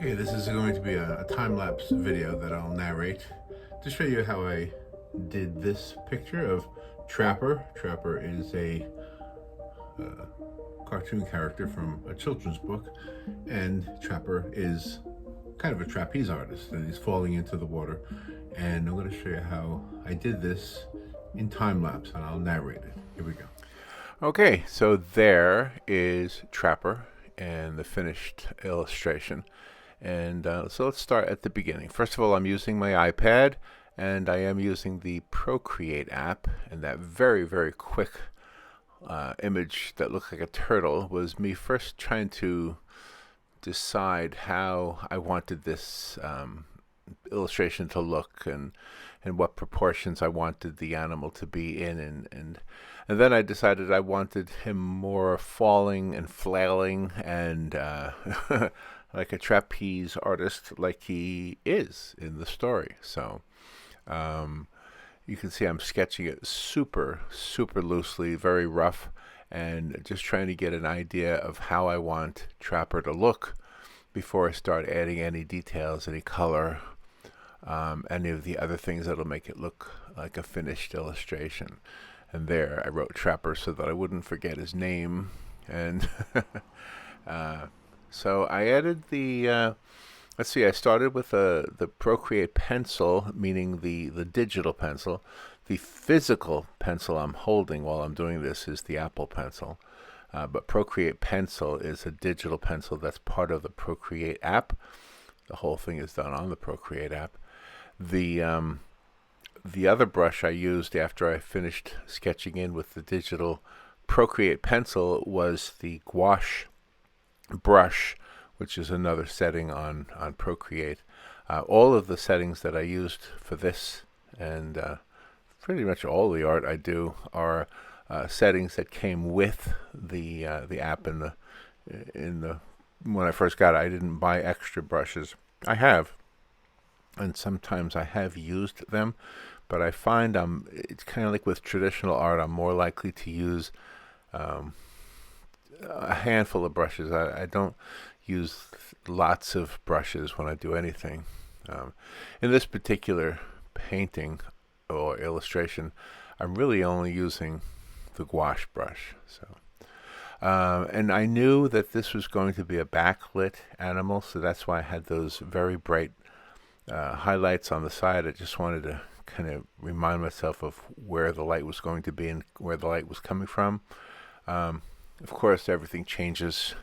Okay, this is going to be a time-lapse video that I'll narrate to show you how I did this picture of Trapper. Trapper is a cartoon character from a children's book, and Trapper is kind of a trapeze artist, and he's falling into the water. And I'm going to show you how I did this in time-lapse, and I'll narrate it. Here we go. Okay, so there is Trapper and the finished illustration. And so let's start at the beginning. First of all, I'm using my iPad, and I am using the Procreate app. And that very, very quick image that looked like a turtle was me first trying to decide how I wanted this illustration to look and what proportions I wanted the animal to be in, and then I decided I wanted him more falling and flailing and like a trapeze artist like he is in the story. So you can see I'm sketching it super loosely, very rough, and just trying to get an idea of how I want Trapper to look before I start adding any details, any color, any of the other things that'll make it look like a finished illustration. And there I wrote Trapper so that I wouldn't forget his name. And so I added the let's see, I started with the Procreate pencil, meaning the digital pencil. The physical pencil I'm holding while I'm doing this is the Apple Pencil. But Procreate pencil is a digital pencil that's part of the Procreate app. The whole thing is done on the Procreate app. The other brush I used after I finished sketching in with the digital Procreate pencil was the gouache brush, which is another setting on Procreate. All of the settings that I used for this and pretty much all the art I do are settings that came with the app in the when I first got it. I didn't buy extra brushes. I have, and sometimes I have used them, but I find it's kind of like with traditional art, I'm more likely to use a handful of brushes. I don't use lots of brushes when I do anything. In this particular painting or illustration, I'm really only using the gouache brush. So, and I knew that this was going to be a backlit animal, so that's why I had those very bright highlights on the side. I just wanted to kind of remind myself of where the light was going to be and where the light was coming from. Of course, everything changes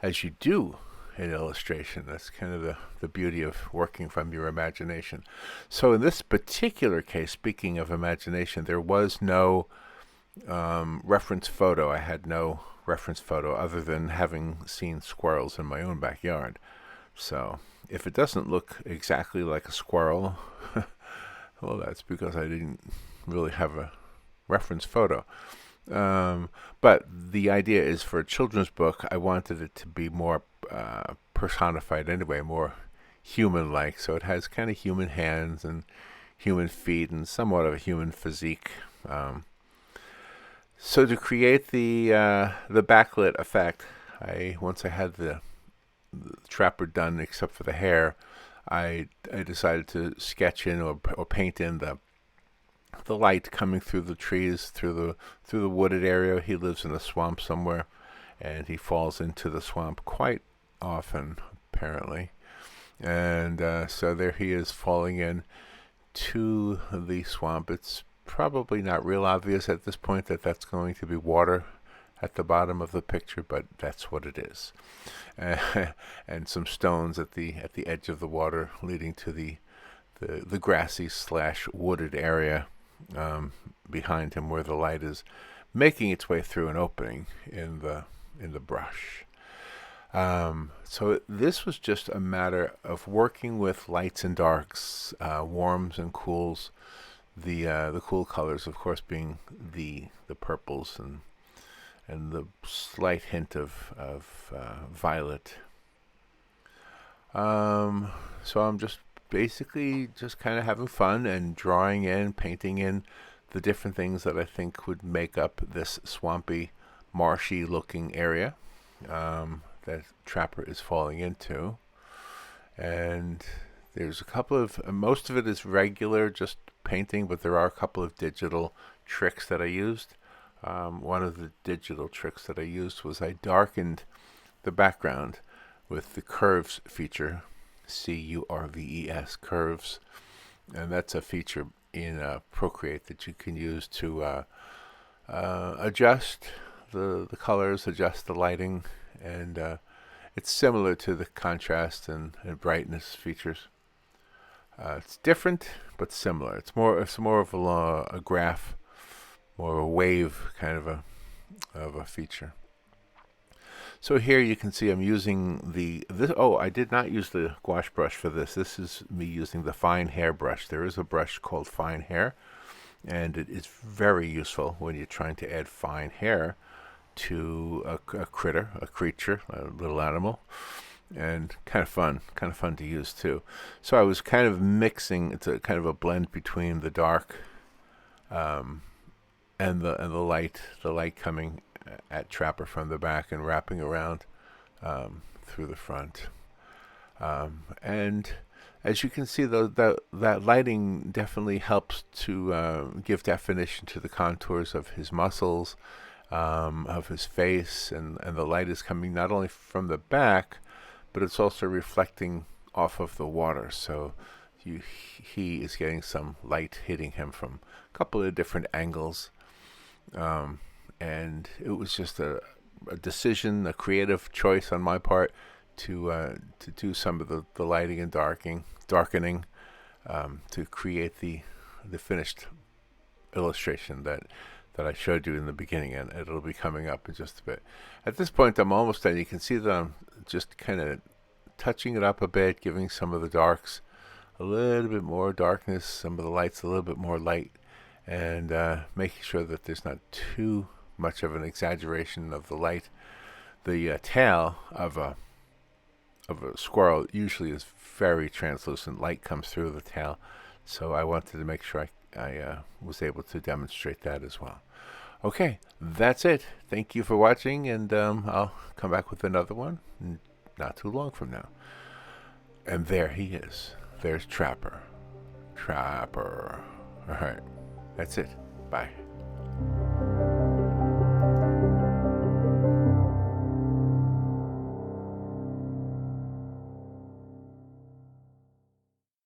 as you do an illustration. That's kind of the beauty of working from your imagination. So in this particular case, speaking of imagination, there was no reference photo. I had no reference photo other than having seen squirrels in my own backyard. So if it doesn't look exactly like a squirrel, well, that's because I didn't really have a reference photo. But the idea is, for a children's book, I wanted it to be more personified anyway, more human-like. So it has kind of human hands and human feet and somewhat of a human physique. So to create the backlit effect, once I had the Trapper done, except for the hair, I decided to sketch in or paint in the light coming through the trees, through the wooded area. He lives in a swamp somewhere, and he falls into the swamp quite often, apparently. And so there he is falling in to the swamp. It's probably not real obvious at this point that that's going to be water at the bottom of the picture, but that's what it is. And some stones at the edge of the water, leading to the grassy / wooded area behind him, where the light is making its way through an opening in the brush. So this was just a matter of working with lights and darks, warms and cools. The cool colors, of course, being the purples and the slight hint of violet. So I'm just basically just kind of having fun and drawing in, painting in the different things that I think would make up this swampy, marshy looking area that Trapper is falling into. And there's a couple of, most of it is regular, just painting, but there are a couple of digital tricks that I used. One of the digital tricks that I used was I darkened the background with the curves feature, CURVES, curves, and that's a feature in Procreate that you can use to adjust the colors, adjust the lighting, and it's similar to the contrast and brightness features. It's different but similar. It's more of a graph, more of a wave kind of a feature. So here you can see I'm using this. Oh, I did not use the gouache brush for this. This is me using the fine hair brush. There is a brush called fine hair, and it is very useful when you're trying to add fine hair to a creature, a little animal, and kind of fun to use too. So I was kind of mixing. It's a kind of a blend between the dark and the light coming at Trapper from the back and wrapping around through the front. And as you can see, that lighting definitely helps to give definition to the contours of his muscles, of his face, and the light is coming not only from the back, but it's also reflecting off of the water. So he is getting some light hitting him from a couple of different angles. And it was just a decision, a creative choice on my part to do some of the lighting and darkening to create the finished illustration that I showed you in the beginning, and it'll be coming up in just a bit. At this point, I'm almost done. You can see that I'm just kind of touching it up a bit, giving some of the darks a little bit more darkness, some of the lights a little bit more light, and making sure that there's not too much of an exaggeration of the light. The tail of a squirrel usually is very translucent. Light comes through the tail, so I wanted to make sure I was able to demonstrate that as well. Okay, that's it. Thank you for watching, and I'll come back with another one not too long from now. And there he is. There's Trapper. All right, that's it. Bye.